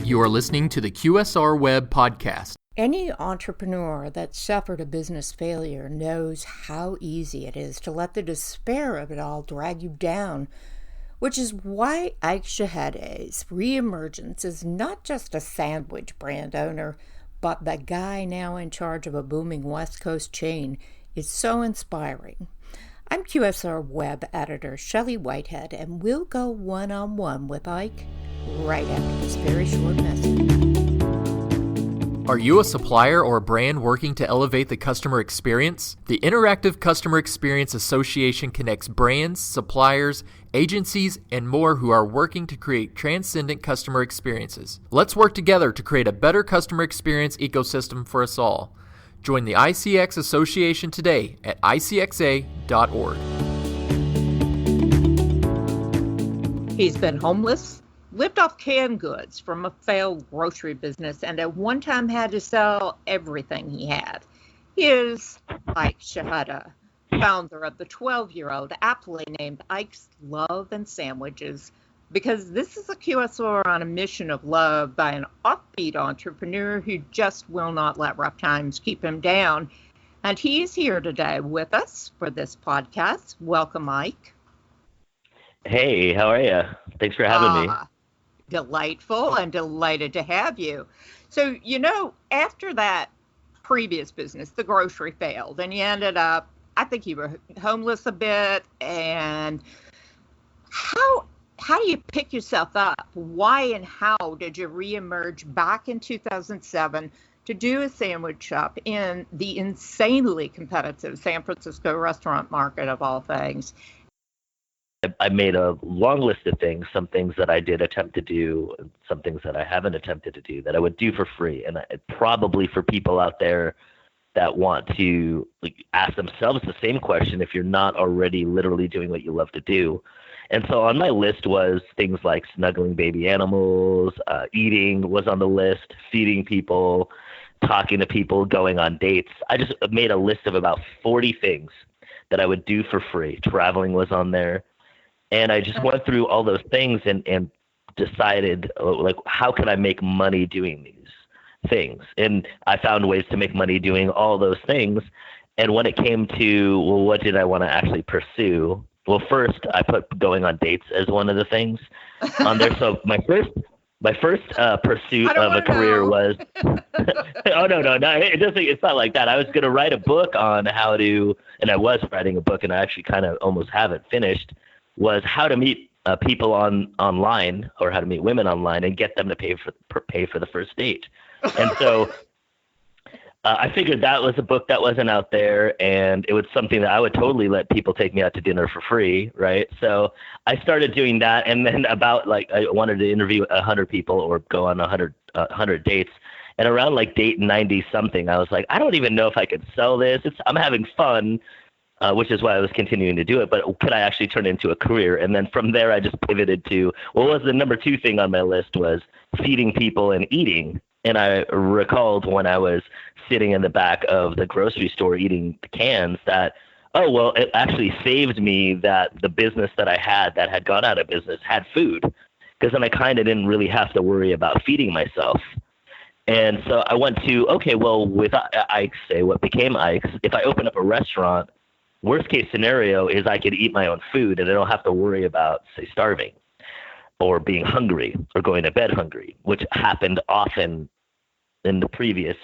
You are listening to the QSR Web Podcast. Any entrepreneur that suffered a business failure knows how easy it is to let the despair of it all drag you down, which is why Ike Shahade's reemergence is not just a sandwich brand owner, but the guy now in charge of a booming West Coast chain is so inspiring. I'm QSR Web editor Shelley Whitehead, and we'll go one-on-one with Ike right after this very short message. Are you a supplier or a brand working to elevate the customer experience? The Interactive Customer Experience Association connects brands, suppliers, agencies, and more who are working to create transcendent customer experiences. Let's work together to create a better customer experience ecosystem for us all. Join the ICX Association today at icxa.org. He's been homeless, lived off canned goods from a failed grocery business, and at one time had to sell everything he had. He is Ike Shahade, founder of the 12-year-old aptly named Ike's Love and Sandwiches, because this is a QSR on a mission of love by an offbeat entrepreneur who just will not let rough times keep him down. And he's here today with us for this podcast. Welcome, Ike. Hey, how are you? Thanks for having me. Delightful and delighted to have you. So, after that previous business, the grocery failed, and you ended up, I think you were homeless a bit. And how do you pick yourself up? Why and how did you reemerge back in 2007 to do a sandwich shop in the insanely competitive San Francisco restaurant market of all things? I made a long list of things, some things that I did attempt to do, some things that I haven't attempted to do that I would do for free. And probably for people out there that want to ask themselves the same question if you're not already literally doing what you love to do. And so on my list was things like snuggling baby animals, eating was on the list, feeding people, talking to people, going on dates. I just made a list of about 40 things that I would do for free. Traveling was on there. And I just went through all those things and decided, how can I make money doing these things? And I found ways to make money doing all those things. And when it came to, what did I want to actually pursue? Well, first, I put going on dates as one of the things on there. So my first pursuit of a career was oh no, it doesn't. It's not like that. I was going to write a book on how to, and I was writing a book, and I actually kind of almost have it finished. Was how to meet people online, or how to meet women online and get them to pay for the first date. And so I figured that was a book that wasn't out there, and it was something that I would totally let people take me out to dinner for free, right? So I started doing that, and then I wanted to interview 100 people or go on 100 dates. And around date 90 something, I was like, I don't even know if I could sell this. I'm having fun. Which is why I was continuing to do it, but could I actually turn it into a career? And then from there, I just pivoted to, what was the number 2 thing on my list was feeding people and eating. And I recalled when I was sitting in the back of the grocery store eating the cans that, it actually saved me that the business that I had that had gone out of business had food, because then I kind of didn't really have to worry about feeding myself. And so I went to, with Ike's, what became Ike's, if I open up a restaurant, worst case scenario is I could eat my own food and I don't have to worry about, say, starving or being hungry or going to bed hungry, which happened often in the previous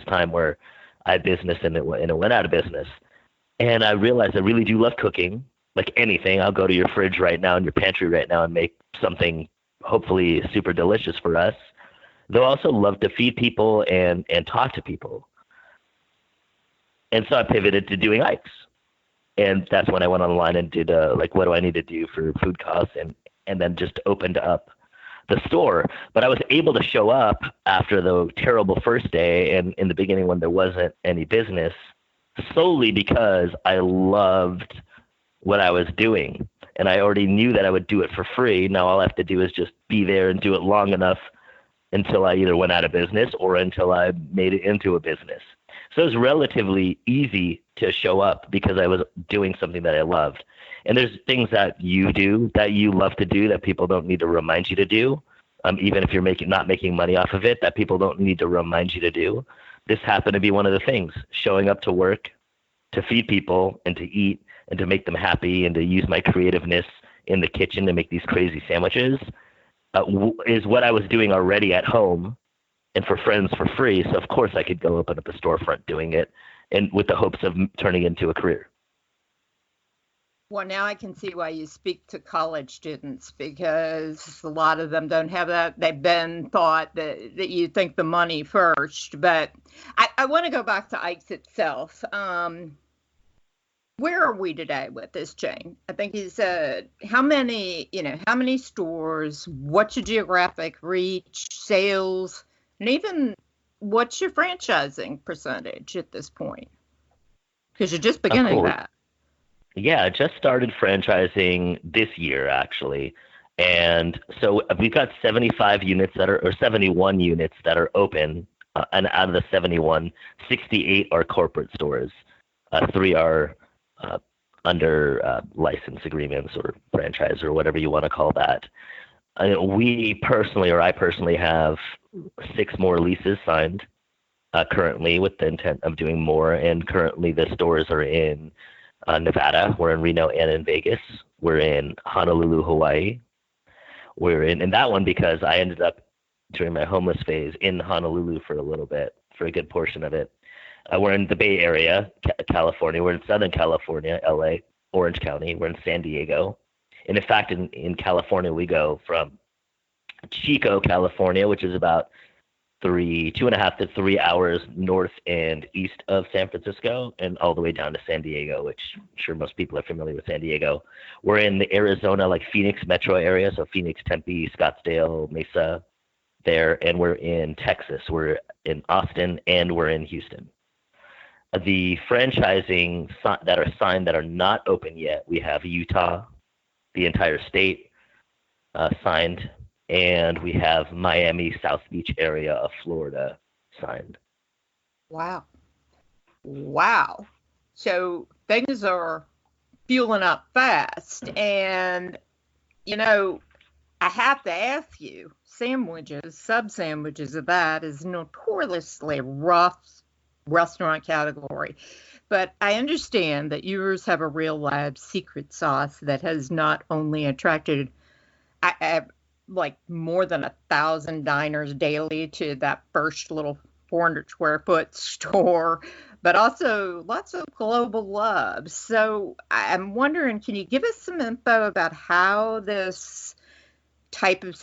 time where I had business and it went out of business. And I realized I really do love cooking, like anything. I'll go to your fridge right now and your pantry right now and make something hopefully super delicious for us. Though I also love to feed people and talk to people. And so I pivoted to doing Ike's. And that's when I went online and did what do I need to do for food costs, and then just opened up the store. But I was able to show up after the terrible first day and in the beginning when there wasn't any business, solely because I loved what I was doing. And I already knew that I would do it for free. Now all I have to do is just be there and do it long enough until I either went out of business or until I made it into a business. So it was relatively easy to show up because I was doing something that I loved. And there's things that you do that you love to do that people don't need to remind you to do. even if you're not making money off of it, that people don't need to remind you to do. This happened to be one of the things, showing up to work to feed people and to eat and to make them happy and to use my creativeness in the kitchen to make these crazy sandwiches is what I was doing already at home and for friends for free. So of course I could go open up a storefront doing it, and with the hopes of turning it into a career. Well, now I can see why you speak to college students, because a lot of them don't have that. They've been taught that you think the money first. But I want to go back to Ike's itself. Where are we today with this chain? I think you said how many stores, what's your geographic reach, sales, and even what's your franchising percentage at this point? Because you're just beginning that. Yeah, I just started franchising this year, actually. And so we've got 75 units or 71 units that are open. And out of the 71, 68 are corporate stores. 3 are under license agreements or franchise or whatever you want to call that. I personally have 6 more leases signed currently, with the intent of doing more. And currently the stores are in Nevada, we're in Reno and in Vegas. We're in Honolulu, Hawaii. We're in that one because I ended up during my homeless phase in Honolulu for a little bit, for a good portion of it. We're in the Bay Area, California. We're in Southern California, LA, Orange County. We're in San Diego. And in fact, in California, we go from Chico, California, which is about 2.5 to 3 hours north and east of San Francisco, and all the way down to San Diego, which I'm sure most people are familiar with San Diego. We're in the Arizona, like Phoenix metro area, so Phoenix, Tempe, Scottsdale, Mesa there, and we're in Texas. We're in Austin, and we're in Houston. The franchising that are signed that are not open yet, we have Utah, the entire state signed, and we have Miami, South Beach area of Florida signed. Wow. So things are fueling up fast. And, I have to ask you, sandwiches, sub-sandwiches of that is notoriously rough restaurant category. But I understand that yours have a real live secret sauce that has not only attracted like more than 1,000 diners daily to that first little 400 square foot store, but also lots of global love. So I'm wondering, can you give us some info about how this type of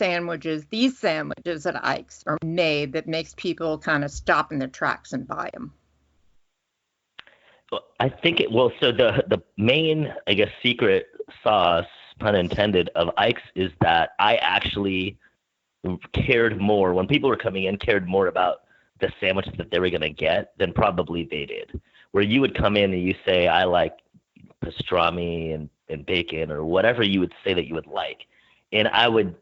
these sandwiches at Ike's are made that makes people kind of stop in their tracks and buy them? I think so the main, I guess, secret sauce, pun intended, of Ike's is that I actually cared more, when people were coming in, cared more about the sandwich that they were going to get than probably they did. Where you would come in and you say, I like pastrami and bacon or whatever you would say that you would like. And I would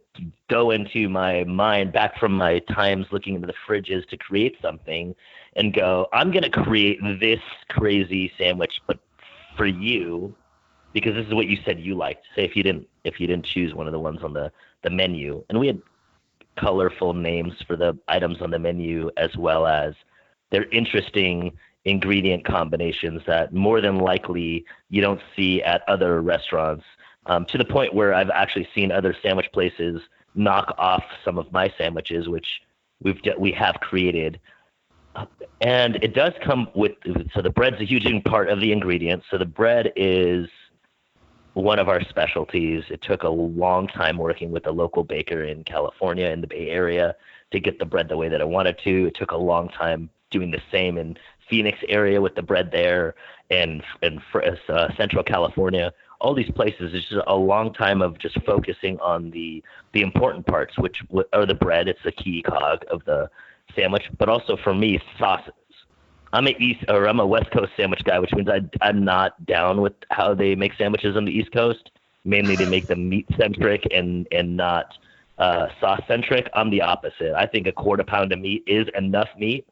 go into my mind back from my times looking into the fridges to create something and go, I'm going to create this crazy sandwich, but for you, because this is what you said you liked. Say if you didn't choose one of the ones on the menu. And we had colorful names for the items on the menu, as well as their interesting ingredient combinations that more than likely you don't see at other restaurants, to the point where I've actually seen other sandwich places knock off some of my sandwiches, which we have created. And it does come with, so the bread's a huge part of the ingredients. So the bread is one of our specialties. It took a long time working with a local baker in California, in the Bay Area, to get the bread the way that I wanted to. It took a long time doing the same in Phoenix area with the bread there, and Central California. All these places, it's just a long time of just focusing on the important parts, which are the bread. It's the key cog of the sandwich, but also for me, sauces. I'm a West Coast sandwich guy, which means I'm not down with how they make sandwiches on the East Coast. Mainly they make them meat centric and not sauce centric. I'm the opposite. I think a quarter pound of meat is enough meat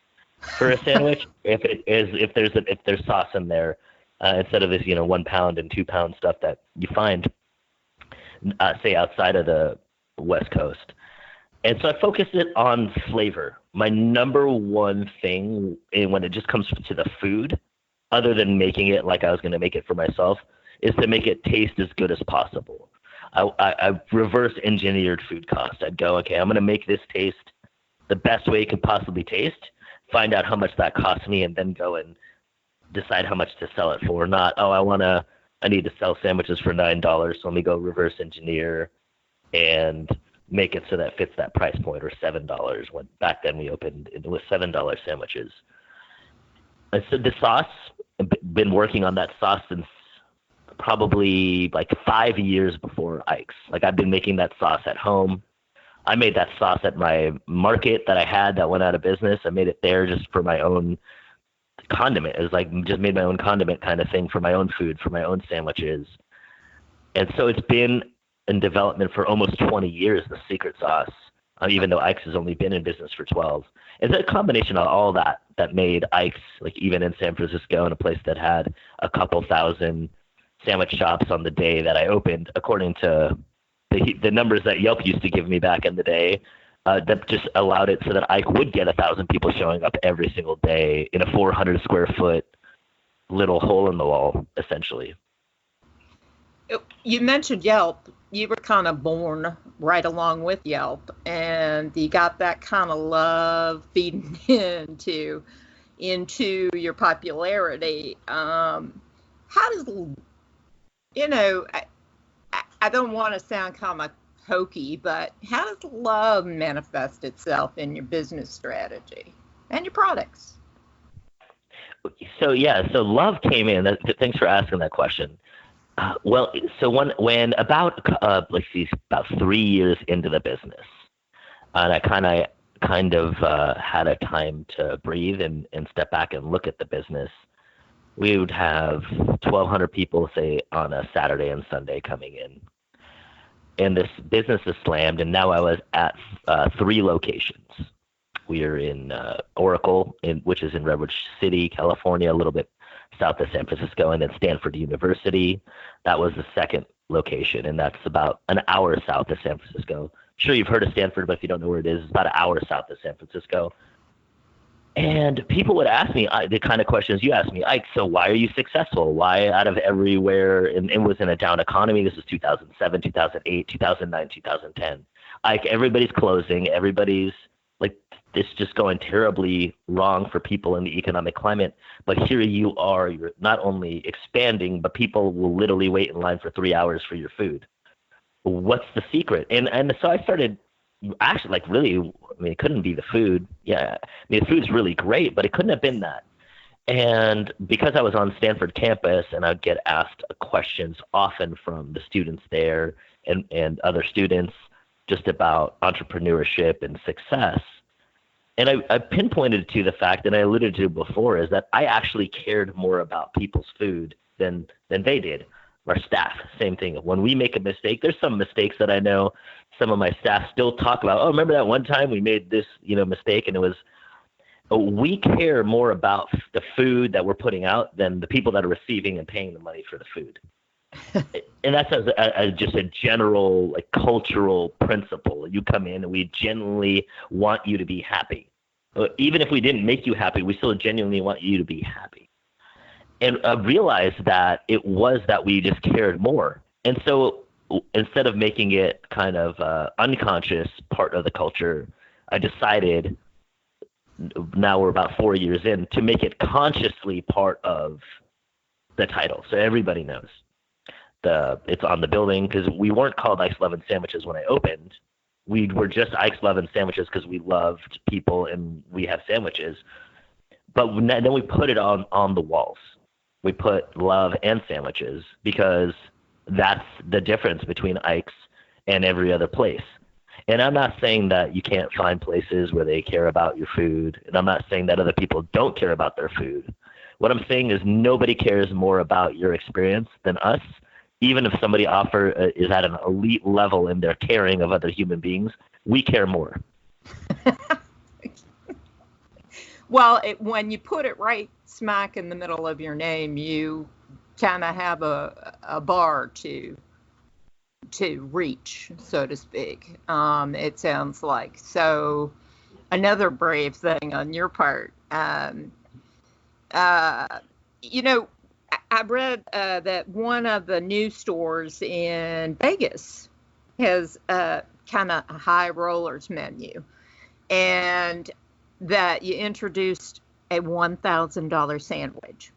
for a sandwich if there's sauce in there, instead of this 1 pound and 2 pound stuff that you find say outside of the West Coast. And so I focused it on flavor. My number one thing when it just comes to the food, other than making it like I was going to make it for myself, is to make it taste as good as possible. I reverse engineered food cost. I'd go, okay, I'm going to make this taste the best way it could possibly taste, find out how much that costs me, and then go and decide how much to sell it for. Not, I need to sell sandwiches for $9, so let me go reverse engineer and make it so that fits that price point, or $7. When back then we opened it was $7 sandwiches. And so the sauce, I've been working on that sauce since probably like 5 years before Ike's. Like, I've been making that sauce at home. I made that sauce at my market that I had that went out of business. I made it there just for my own condiment. It was like just made my own condiment kind of thing for my own food, for my own sandwiches. And so it's been in development for almost 20 years, the secret sauce, even though Ike's has only been in business for 12. It's a combination of all that made Ike's, like, even in San Francisco, in a place that had a couple thousand sandwich shops on the day that I opened, according to the numbers that Yelp used to give me back in the day, that just allowed it so that Ike would get 1,000 people showing up every single day in a 400 square foot little hole in the wall, essentially. You mentioned Yelp. You were kind of born right along with Yelp, and you got that kind of love feeding into your popularity. How does, I don't want to sound kind of hokey, but how does love manifest itself in your business strategy and your products? So love came in. Thanks for asking that question. When about 3 years into the business, and I kind of had a time to breathe and step back and look at the business, we would have 1,200 people, say, on a Saturday and Sunday coming in. And this business is slammed, and now I was at 3 locations. We are in Oracle, which is in Redwood City, California, a little bit south of San Francisco, and then Stanford University. That was the second location, and that's about an hour south of San Francisco. I'm sure you've heard of Stanford, but if you don't know where it is, it's about an hour south of San Francisco. And people would ask me the kind of questions you asked me, Ike, so why are you successful? Why out of everywhere? And it was in a down economy. This was 2007, 2008, 2009, 2010. Ike, everybody's closing. Everybody's like, it's just going terribly wrong for people in the economic climate. But here you are, you're not only expanding, but people will literally wait in line for 3 hours for your food. What's the secret? And so I started actually, like, really, I mean, it couldn't be the food. Yeah, I mean, the food's really great, but it couldn't have been that. And because I was on Stanford campus and I'd get asked questions often from the students there and other students just about entrepreneurship and success. And I pinpointed to the fact, and I alluded to before, is that I actually cared more about people's food than they did. Our staff, same thing. When we make a mistake, there's some mistakes that I know some of my staff still talk about. Oh, remember that one time we made this, mistake, and it was. We care more about the food that we're putting out than the people that are receiving and paying the money for the food. And that's just a general, like, cultural principle. You come in and we genuinely want you to be happy. Even if we didn't make you happy, we still genuinely want you to be happy. And I realized that it was that we just cared more. And so instead of making it kind of unconscious part of the culture, I decided, now we're about 4 years in, to make it consciously part of the title. So everybody knows. It's on the building, because we weren't called Ike's Love and Sandwiches when I opened. We were just Ike's Love and Sandwiches because we loved people and we have sandwiches. But then we put it on the walls. We put love and sandwiches because that's the difference between Ike's and every other place. And I'm not saying that you can't find places where they care about your food. And I'm not saying that other people don't care about their food. What I'm saying is nobody cares more about your experience than us. Even if somebody is at an elite level in their caring of other human beings, we care more. Well, when you put it right smack in the middle of your name, you kind of have a bar to to reach, so to speak. It sounds like. So another brave thing on your part. You know, I read that one of the new stores in Vegas has kind of a high rollers menu, and that you introduced a $1,000 sandwich.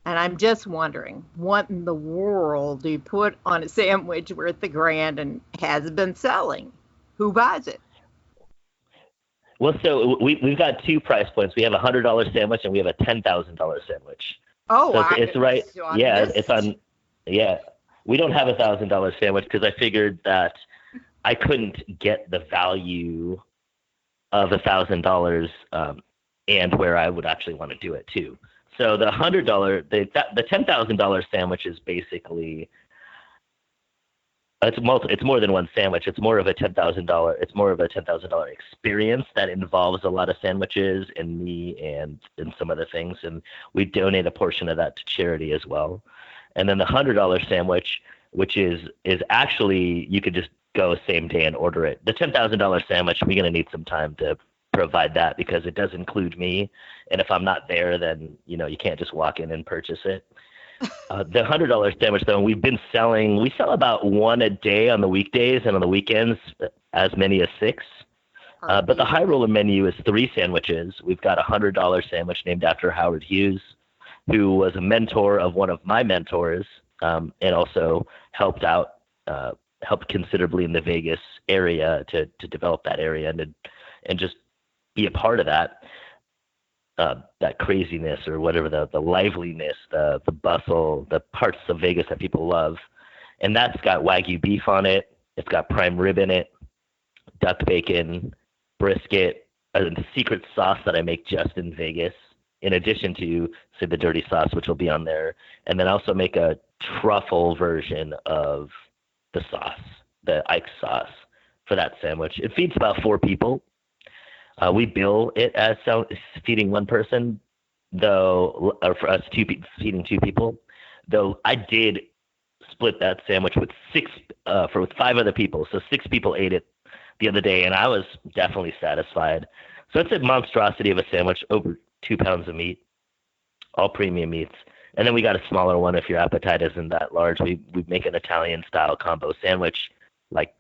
And I'm just wondering, what in the world do you put on a sandwich worth $1,000 and has been selling? Who buys it? Well, so we've got two price points. We have a $100 sandwich and we have a $10,000 sandwich. Oh, so it's right. So I yeah, missed. it's on. Yeah, we don't have a $1,000 sandwich because I figured that I couldn't get the value of $1,000 and where I would actually want to do it too. So the $100, the $10,000 sandwich is basically it's more than one sandwich. It's more of a $10,000 experience that involves a lot of sandwiches and me and some other things, and we donate a portion of that to charity as well. And then the $100 sandwich, which is actually you could just go same day and order it. The $10,000 sandwich, we're gonna need some time to provide that because it does include me, and if I'm not there, then you can't just walk in and purchase it. The $100 sandwich, though, we sell about one a day on the weekdays, and on the weekends, as many as 6. But the high roller menu is 3 sandwiches. We've got a $100 sandwich named after Howard Hughes, who was a mentor of one of my mentors, and also helped considerably in the Vegas area to develop that area and just be a part of that. That craziness or whatever, the liveliness, the bustle, the parts of Vegas that people love. And that's got Wagyu beef on it. It's got prime rib in it, duck bacon, brisket, a secret sauce that I make just in Vegas, in addition to, say, the dirty sauce, which will be on there. And then I also make a truffle version of the sauce, the Ike's sauce, for that sandwich. It feeds about 4 people. We bill it as feeding one person, though, or for us feeding 2 people. Though I did split that sandwich with 5 other people, so 6 people ate it the other day, and I was definitely satisfied. So it's a monstrosity of a sandwich, over 2 pounds of meat, all premium meats, and then we got a smaller one if your appetite isn't that large. We make an Italian style combo sandwich, like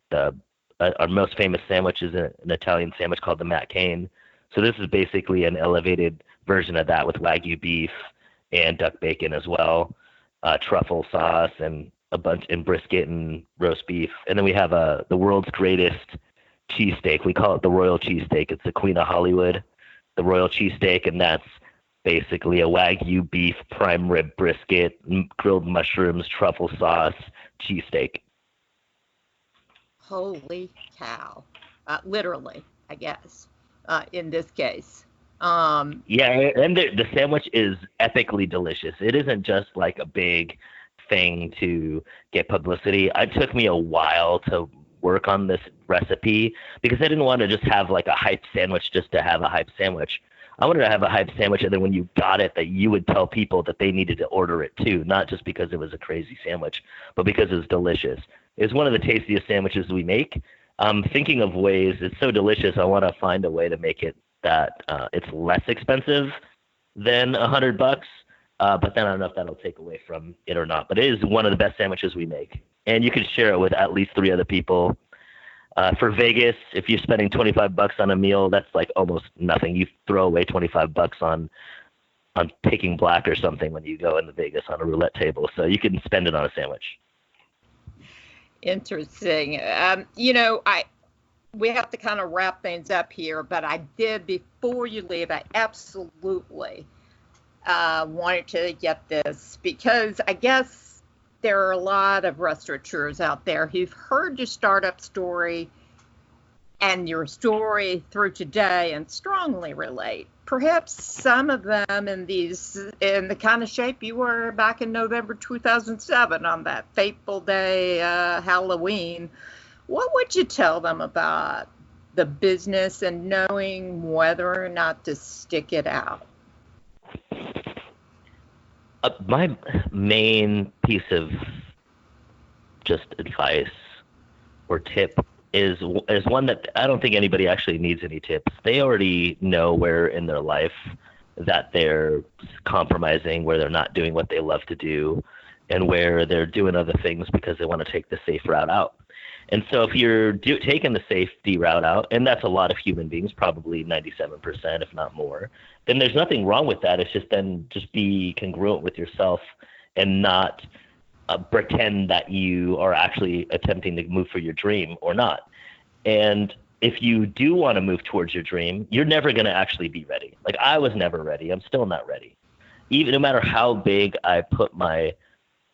our most famous sandwich is an Italian sandwich called the Matt Cain. So this is basically an elevated version of that with Wagyu beef and duck bacon as well, truffle sauce and and brisket and roast beef. And then we have the world's greatest cheesesteak. We call it the Royal Cheesesteak. It's the Queen of Hollywood, the Royal Cheesesteak, and that's basically a Wagyu beef, prime rib brisket, grilled mushrooms, truffle sauce, cheesesteak. Holy cow. Literally, I guess, in this case. Yeah, and the sandwich is epically delicious. It isn't just like a big thing to get publicity. It took me a while to work on this recipe because I didn't want to just have like a hype sandwich just to have a hype sandwich. I wanted to have a hype sandwich, and then when you got it, that you would tell people that they needed to order it too, not just because it was a crazy sandwich, but because it was delicious. It's one of the tastiest sandwiches we make. I'm thinking of ways. It's so delicious. I want to find a way to make it that it's less expensive than $100. But then I don't know if that'll take away from it or not. But it is one of the best sandwiches we make, and you can share it with at least 3 other people. For Vegas, if you're spending $25 on a meal, that's like almost nothing. You throw away $25 on picking black or something when you go into Vegas on a roulette table. So you can spend it on a sandwich. Interesting. We have to kind of wrap things up here, but I did, before you leave, I absolutely wanted to get this, because I guess there are a lot of restaurateurs out there who've heard your startup story and your story through today and strongly relate. Perhaps some of them in the kind of shape you were back in November 2007 on that fateful day, Halloween. What would you tell them about the business and knowing whether or not to stick it out? My main piece of just advice or tip is one that I don't think anybody actually needs any tips. They already know where in their life that they're compromising, where they're not doing what they love to do, and where they're doing other things because they want to take the safe route out. And so if you're taking the safety route out, and that's a lot of human beings, probably 97%, if not more, then there's nothing wrong with that. It's just be congruent with yourself and not pretend that you are actually attempting to move for your dream or not. And if you do want to move towards your dream, you're never going to actually be ready. Like, I was never ready. I'm still not ready. Even no matter how big I put my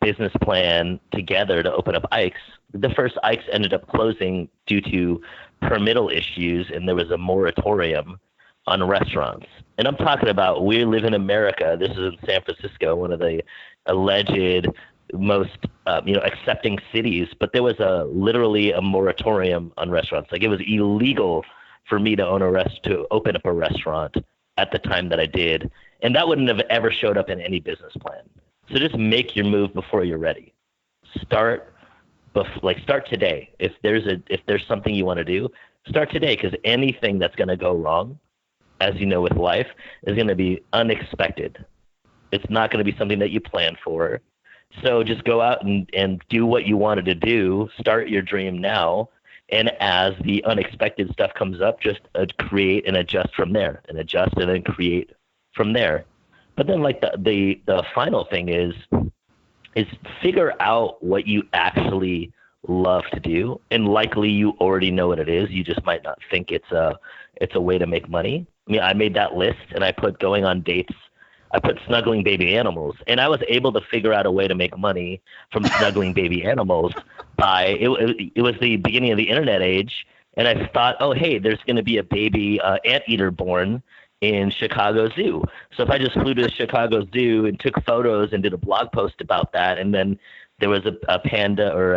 business plan together to open up Ike's, the first Ike's ended up closing due to permittal issues, and there was a moratorium on restaurants. And I'm talking about, we live in America. This is in San Francisco, one of the alleged most accepting cities, but there was literally a moratorium on restaurants. Like, it was illegal for me to open up a restaurant at the time that I did, and that wouldn't have ever showed up in any business plan. So just make your move before you're ready. Start today. If there's something you want to do, start today, because anything that's going to go wrong, as you know with life, is going to be unexpected. It's not going to be something that you plan for. So just go out and do what you wanted to do. Start your dream now. And as the unexpected stuff comes up, just create and adjust from there, and adjust and then create from there. But then, like, the final thing is figure out what you actually love to do. And likely you already know what it is. You just might not think it's a way to make money. I mean, I made that list, and I put going on dates. I put snuggling baby animals, and I was able to figure out a way to make money from snuggling baby animals it was the beginning of the internet age. And I thought, oh, hey, there's going to be a baby anteater born in Chicago Zoo. So if I just flew to the Chicago Zoo and took photos and did a blog post about that, and then there was a panda or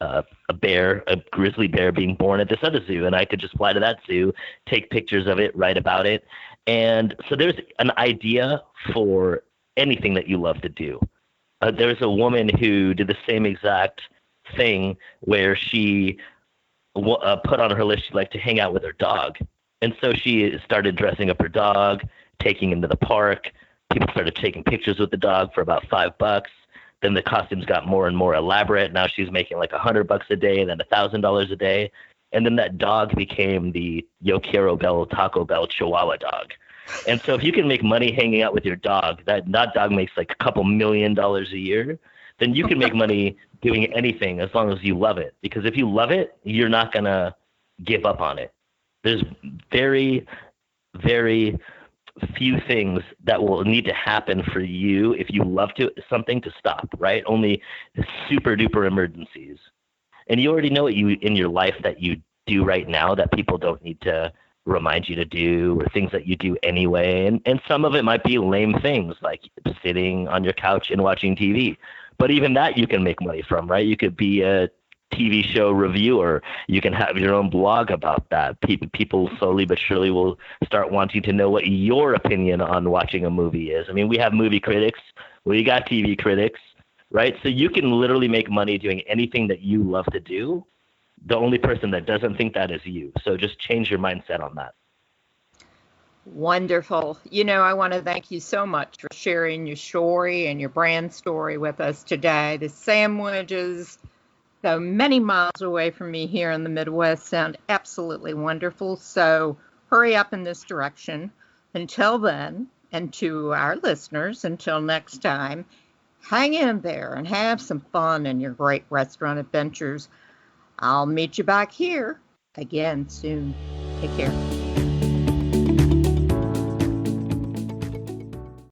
a bear, a grizzly bear being born at this other zoo, and I could just fly to that zoo, take pictures of it, write about it. And so there's an idea for anything that you love to do. There's a woman who did the same exact thing, where she put on her list she'd like to hang out with her dog. And so she started dressing up her dog, taking him to the park. People started taking pictures with the dog for about $5. Then the costumes got more and more elaborate. Now she's making like $100 a day, then $1,000 a day. And then that dog became the Yo Quiero Bell Taco Bell Chihuahua dog. And so if you can make money hanging out with your dog, that dog makes like a couple $1 million a year, then you can make money doing anything as long as you love it. Because if you love it, you're not going to give up on it. There's very, very few things that will need to happen for you if you love something to stop, right? Only super duper emergencies. And you already know what in your life that you do right now that people don't need to remind you to do, or things that you do anyway. And some of it might be lame things, like sitting on your couch and watching TV. But even that you can make money from, right? You could be a TV show reviewer. You can have your own blog about that. People slowly but surely will start wanting to know what your opinion on watching a movie is. I mean, we have movie critics. We got TV critics. Right? So you can literally make money doing anything that you love to do. The only person that doesn't think that is you. So just change your mindset on that. Wonderful. I want to thank you so much for sharing your story and your brand story with us today. The sandwiches, though many miles away from me here in the Midwest, sound absolutely wonderful. So hurry up in this direction. Until then, and to our listeners, until next time, hang in there and have some fun in your great restaurant adventures. I'll meet you back here again soon. Take care.